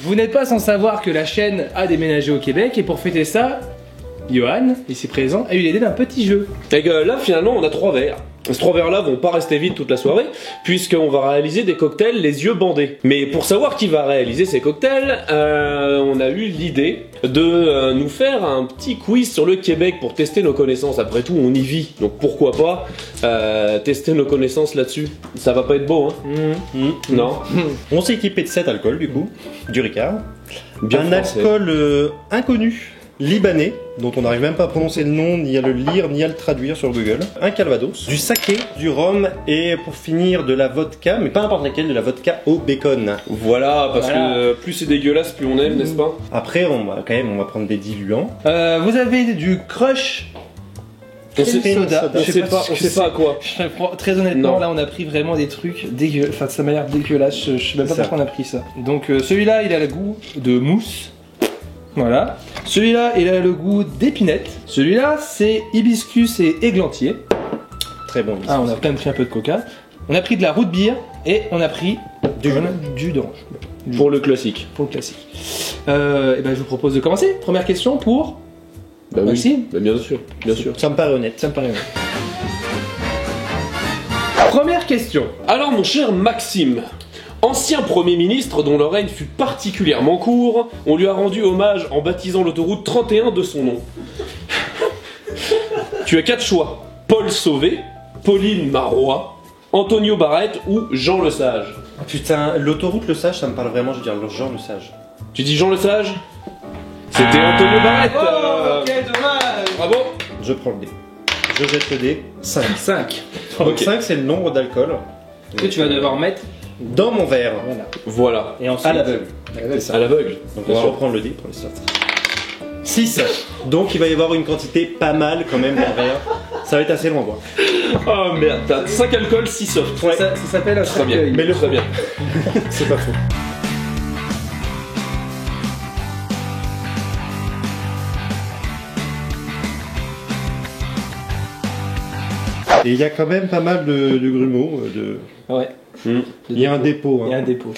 Vous n'êtes pas sans savoir que la chaîne a déménagé au Québec et pour fêter ça, Johan, ici présent, a eu l'idée d'un petit jeu. Et que là, finalement, on a 3 verres. Ces 3 verres-là vont pas rester vides toute la soirée, puisqu'on va réaliser des cocktails les yeux bandés. Mais pour savoir qui va réaliser ces cocktails, on a eu l'idée de nous faire un petit quiz sur le Québec pour tester nos connaissances. Après tout, on y vit, donc pourquoi pas tester nos connaissances là-dessus. Ça va pas être beau, hein? Non. On s'est équipé de 7 alcools, du coup, du Ricard. Bien un français. alcool inconnu, libanais, dont on n'arrive même pas à prononcer le nom, ni à le lire, ni à le traduire sur Google. Un calvados, du saké, du rhum, et pour finir, de la vodka, mais pas n'importe laquelle, de la vodka au bacon. Voilà, parce que plus c'est dégueulasse, plus on aime, n'est-ce pas? Après, on va prendre des diluants. Vous avez du crush. On sait soda. on sait pas à quoi. Très honnêtement, Non. là on a pris vraiment des trucs dégueux. Enfin, ça m'a l'air dégueulasse. Je sais même pas Ça. pourquoi on a pris ça. Donc celui-là, il a le goût de mousse. Voilà. Celui-là, il a le goût d'épinette. Celui-là, c'est hibiscus et églantier. Très bon. Ah, on a quand même pris un peu de coca. On a pris de la root beer et on a pris du jus d'orange. Pour le classique. Pour le classique. Et ben, je vous propose de commencer. Première question pour Bah oui. Maxime. Bah bien sûr, bien sûr. Ça me paraît honnête. Ça me paraît. Première question. Alors mon cher Maxime, ancien Premier ministre dont le règne fut particulièrement court, on lui a rendu hommage en baptisant l'autoroute 31 de son nom. Tu as 4 choix. Paul Sauvé, Pauline Marois, Antonio Barrette ou Jean Lesage. Ah, putain, l'autoroute Le Sage, ça me parle vraiment, je veux dire, le Jean Le Sage. Tu dis Jean Lesage? C'était Antonio Barrette. Oh, quel dommage. Bravo. Je prends le dé. Je jette le dé. 5. 5. Donc Ok. 5, c'est le nombre d'alcool Que tu vas devoir mettre dans mon verre. voilà. Voilà. Et ensuite, À l'aveugle. À l'aveugle. Donc Bien on va sûr. reprendre le dé pour les sortir. 6. Donc il va y avoir une quantité pas mal quand même dans le verre. Ça va être assez loin, quoi. Oh merde, t'as 5 alcools, 6 soft. Ouais. Ça s'appelle un Très bien. cercueil. Mais le Très bien. C'est pas faux. Et il y a quand même pas mal de grumeaux. Ouais. Il y a un dépôt. Il y a Hein. un dépôt.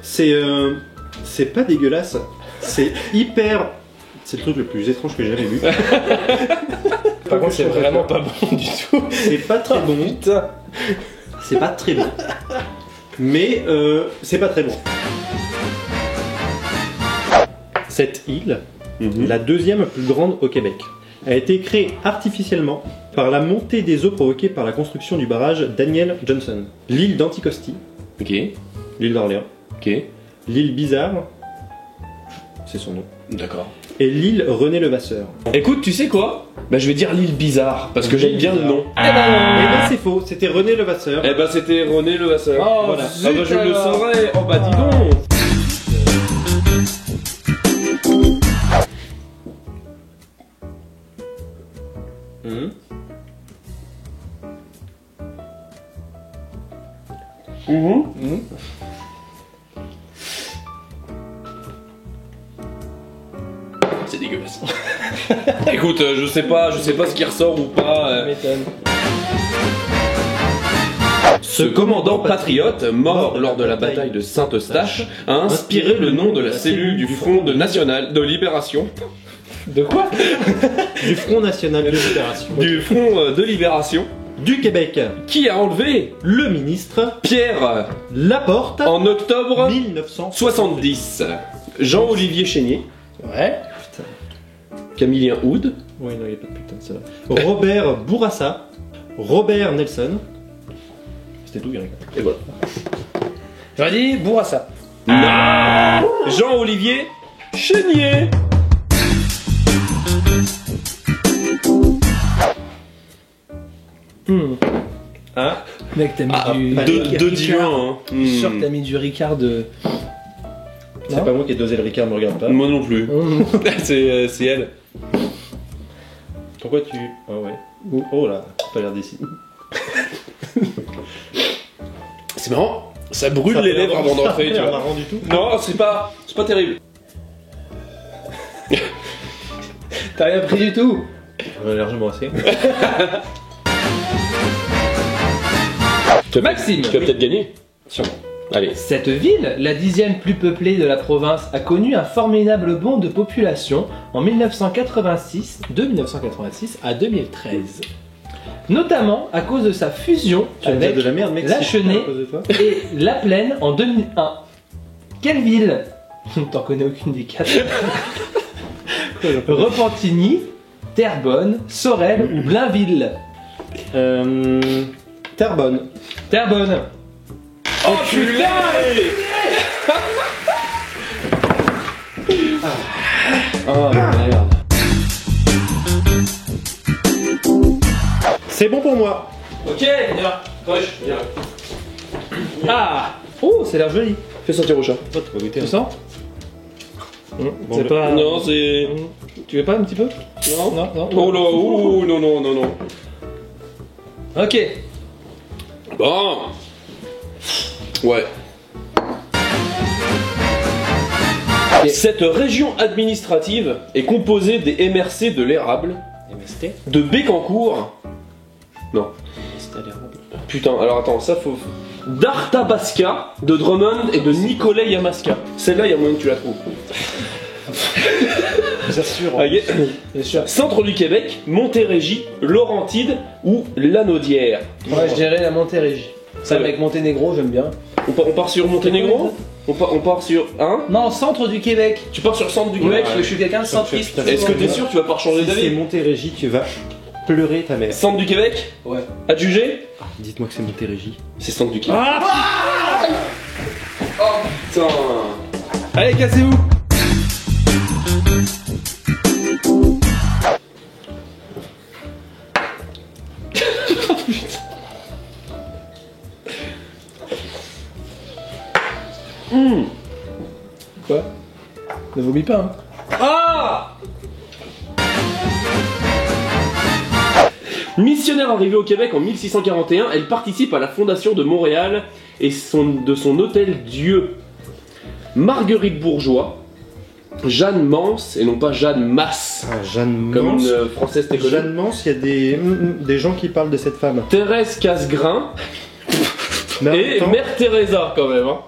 C'est pas dégueulasse. C'est hyper. C'est le truc le plus étrange que j'ai jamais vu. Par contre, c'est vraiment pas bon du tout. C'est pas très bon. Putain. C'est pas très bon. Mais c'est pas très bon. Cette île, la deuxième plus grande au Québec, a été créée artificiellement par la montée des eaux provoquée par la construction du barrage Daniel Johnson. L'île d'Anticosti, Ok. l'île d'Orléans, Ok. l'île Bizarre, c'est son nom, D'accord. et l'île René Levasseur. Écoute, tu sais quoi? Bah je vais dire l'île bizarre, parce que j'aime bien le nom. Eh ben c'est faux, c'était René Levasseur. Eh bah c'était René Levasseur. Oh, Voilà. zut Ah bah je le alors. saurais. Oh bah dis donc. Mhm. C'est dégueulasse. Écoute, je sais pas ce qui ressort ou pas. M'étonne. Ce commandant patriote, mort lors de la bataille de Saint-Eustache, a inspiré le nom de la cellule du Front National de Libération. De quoi? Du Front National de Libération Du Front de Libération. du Québec. Qui a enlevé Le ministre Pierre Laporte en octobre 1900. 70. Jean-Olivier Chénier, Ouais. Camillien Houd, Oui, non, il n'y a pas de putain, c'est vrai. Robert Bourassa, Robert Nelson. C'était tout, Greg. et voilà. J'aurais dit Bourassa. Non. Jean-Olivier Chénier. Hein? Mec, t'as mis Ah, du. deux Ricard. diluants, hein. Je suis sûr que t'as mis du Ricard de. C'est Non. pas moi qui ai dosé le Ricard, me regarde pas. Moi non plus. C'est elle. Pourquoi tu. Ah ouais. Oh là, pas l'air d'ici. C'est marrant, ça brûle les lèvres avant d'entrer, tu vois. marrant du tout. Non, c'est pas terrible. T'as rien pris du tout. On a largement assez. Maxime. Tu vas peut-être gagner. Sûrement. Allez. Cette ville, la 10e plus peuplée de la province, a connu un formidable bond de population en 1986, de 1986 à 2013. Notamment à cause de sa fusion Tu vas me dire avec de la merde, mec. La si je Chenée à cause de toi. et La Plaine en 2001. Quelle ville? T'en connais aucune des quatre. Repentigny, Terrebonne, Sorel ou Blainville? Terrebonne. Terrebonne. Oh putain! Oh merde. C'est bon pour moi. Ok, viens là. Coche, viens là. Ah. Oh, c'est l'air joli. Fais sentir au chat. Toi, tu vas goûter. Tu sens? Bon, C'est pas... Non, c'est. Tu veux pas un petit peu? Non. Non, non. Oh là, ouh, non, non, non, non. Ok. Bon. Ouais. Cette région administrative est composée des MRC de l'érable, MST. de Bécancourt. Non. Putain, alors attends, ça faut. D'Arthabasca, de Drummond et de Nicolet Yamaska. Celle-là, il y a moyen que tu la trouves. J'assure. Ah, yeah. Bien sûr. Centre du Québec, Montérégie, Laurentide ou Lanaudière. Moi, je dirais la Montérégie. Ça, avec Monténégro, j'aime bien. On part sur Monténégro. On part sur. Hein? Non, centre du Québec. Tu pars sur centre du Ouais, Québec. je suis quelqu'un de centriste. Putain, Est-ce que t'es sûr que tu vas pas changer Si c'est d'avis? Montérégie, tu vas pleurer ta mère. Centre du Québec? Ouais. Adjugé? Dites-moi que c'est Montérégie. C'est centre du Québec. Oh putain! Allez, cassez-vous. Quoi? Ne vomis pas, hein. Ah! Missionnaire arrivée au Québec en 1641, elle participe à la fondation de Montréal et de son hôtel-dieu. Marguerite Bourgeois, Jeanne Mance et non pas Jeanne Masse, Ah, Jeanne comme Mance. une française t'es connue. Jeanne Mance, il y a des gens qui parlent de cette femme. Thérèse Casgrain Mais en même et temps, Mère Teresa quand même. Hein.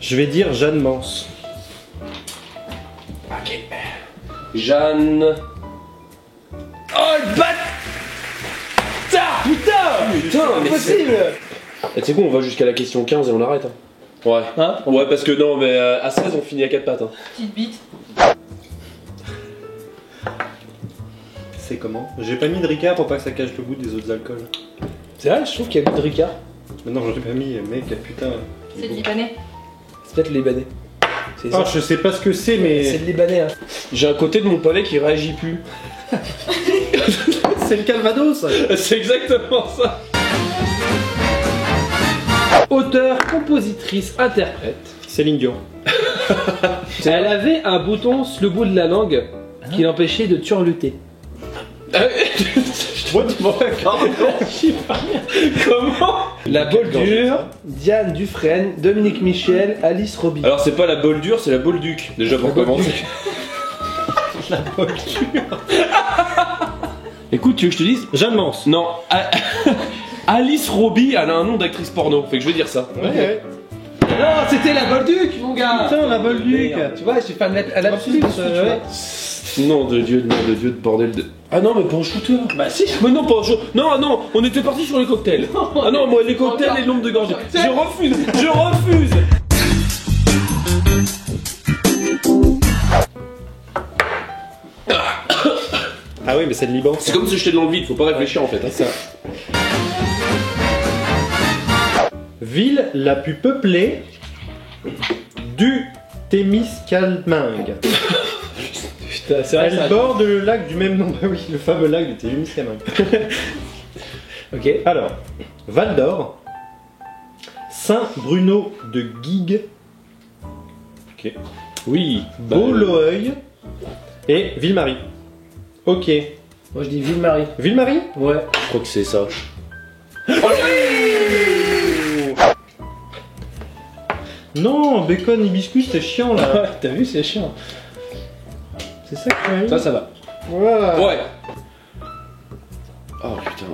je vais dire Jeanne Mance. Ok. Jeanne. Oh le bâtard! Putain, mais c'est. Possible. Tu sais quoi, on va jusqu'à la question 15 et on arrête. Hein. Ouais. Hein? Ouais, parce que non, mais à 16, on finit à 4 pattes. Hein. Petite bite. C'est comment? J'ai pas mis de Ricard pour pas que ça cache le goût des autres alcools. C'est vrai, je trouve qu'il y a goût de Ricard. Mais non, j'en ai pas mis, mec, putain. C'est du libanais. C'est peut-être le Libanais. C'est Ah, ça. je sais pas ce que c'est, mais. C'est le Libanais, hein. J'ai un côté de mon palais qui réagit plus. C'est le Calvados! C'est exactement ça. Auteur, compositrice, interprète. Céline Dion. Elle avait un bouton sur le bout de la langue qui l'empêchait de turluter. Comment? La Boldure, Diane Dufresne, Dominique Michel, Alice Roby. Alors, c'est pas la bol dure, c'est la bol duc. Déjà pour La Bolduc. commencer. Écoute, tu veux que je te dise? Jeanne Mance. Non. Alice Roby, elle a un nom d'actrice porno. Fait que je vais dire ça. Ouais. Non, c'était la Bolduc, mon gars. Putain, la Bolduc. Merde. Tu vois, j'ai fait un lapsus, ouais. Nom de Dieu, de bordel de. Ah non, mais pas un shooter. Bah si. Mais non, pas un shooter. Non, non, on était parti sur les cocktails. Ah non, moi, les cocktails et le nombre de gorgées. Je refuse, je refuse. Ah oui, mais c'est le Liban. C'est comme si j'étais dans le vide, faut pas réfléchir en fait. Hein. Ça. Ville la plus peuplée du Témiscamingue. Putain, c'est vrai Elle ça. borde le lac du même nom. Bah oui, le fameux lac du Témiscamingue. Ok. Alors, Val d'Or, Saint-Bruno de Guigues, ok, Oui. Beauloeil et Ville-Marie. Ok. Moi je dis Ville-Marie. Ville-Marie? Ouais. Je crois que c'est ça. Non, bacon hibiscus, c'est chiant là. T'as vu, c'est chiant. C'est ça que tu as eu? Ça va. Voilà. Ouais. Oh putain.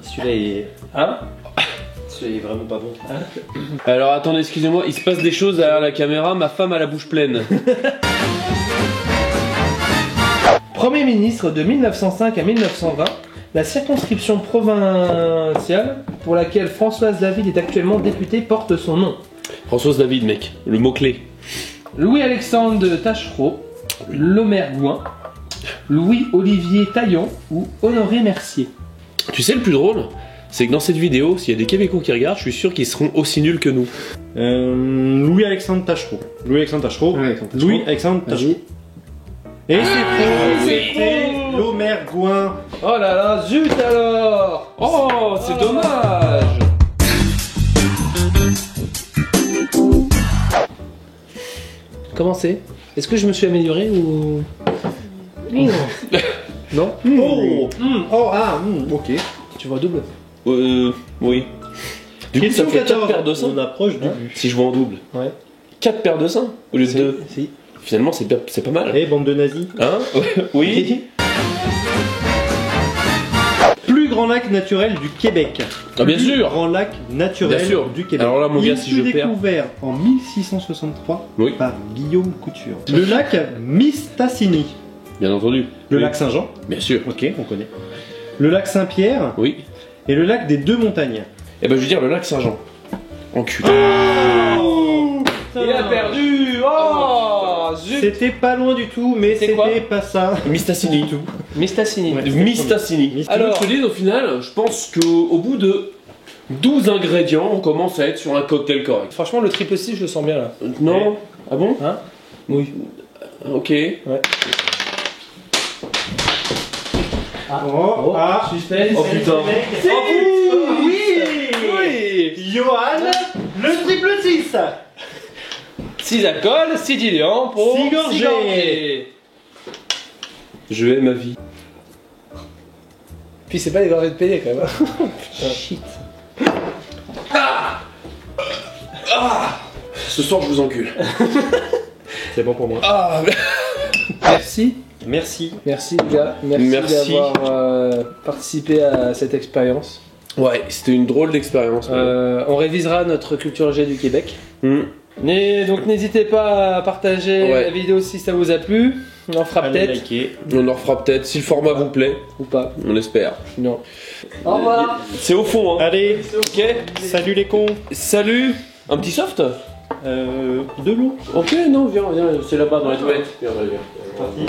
Celui-là est... Hein? Celui-là est vraiment pas bon. Alors attendez, excusez-moi, il se passe des choses derrière la caméra, ma femme a la bouche pleine. Premier ministre de 1905 à 1920, la circonscription provinciale pour laquelle Françoise David est actuellement députée porte son nom. Françoise David, mec, le mot-clé. Louis-Alexandre Taschereau, Lomer Gouin, Louis-Olivier Taillon ou Honoré Mercier. Tu sais le plus drôle? C'est que dans cette vidéo, s'il y a des Québécois qui regardent, je suis sûr qu'ils seront aussi nuls que nous. Louis-Alexandre Taschereau. Louis-Alexandre Taschereau. Louis-Alexandre Taschereau. Et c'est faux, c'était Lomer Gouin. Oh là là, zut alors! Oh, c'est dommage. Comment c'est? Est-ce que je me suis amélioré ou... Non? Ok. Tu vois double? Oui. Du coup, ça Question fait 4 14. paires de seins. On approche du but. Si je vois en double. Ouais. 4 paires de seins au lieu de 2. Si. Finalement, c'est pas mal. Eh, bande de nazis. Hein? Oui. Plus grand lac naturel du Québec. Ah, bien Plus sûr. grand lac naturel Bien sûr. du Québec. Alors là, mon gars, Il si fut je perds. découvert en 1663 Oui. par Guillaume Couture. Le lac Mistassini. Bien entendu. Le Oui. lac Saint-Jean. Bien sûr. Ok, on connaît. Le lac Saint-Pierre. Oui. Et le lac des Deux Montagnes. Eh ben, je veux dire le lac Saint-Jean. Enculé. Il a perdu! Oh! Zut! C'était pas loin du tout, mais C'est quoi? c'était pas ça. Mistassini. Du tout. Mistassini. Ouais. Mistassini. Alors, je te dis, au final, je pense qu'au bout de 12 ingrédients, on commence à être sur un cocktail correct. Franchement, le triple C, je le sens bien là. Non? Ah bon? Hein? Oui. Ok. Ouais. Oh, ah, suspense. Oh putain. C'est Oh, oui. Johan, le triple 6. 6 alcools, 6 diluants pour 6 gorgées. 6 gorgées. Je hais ma vie. Puis c'est pas des gorgées de PD quand même. Putain. Shit. Ce soir, je vous encule. C'est bon pour moi. Ah. Merci. Merci. Merci les gars. Merci. D'avoir participé à cette expérience. Ouais, c'était une drôle d'expérience. On révisera notre culture G du Québec. Hmm. Donc n'hésitez pas à partager Ouais. la vidéo si ça vous a plu. On en fera Allez peut-être liker. On en refera peut-être si le format vous plaît. ou pas. On espère. Non. Au revoir. C'est au fond, hein. Allez, Ok. salut les cons. Salut. Un petit soft? De l'eau. Ok, non, viens, c'est là-bas dans les toilettes. Viens. Parti.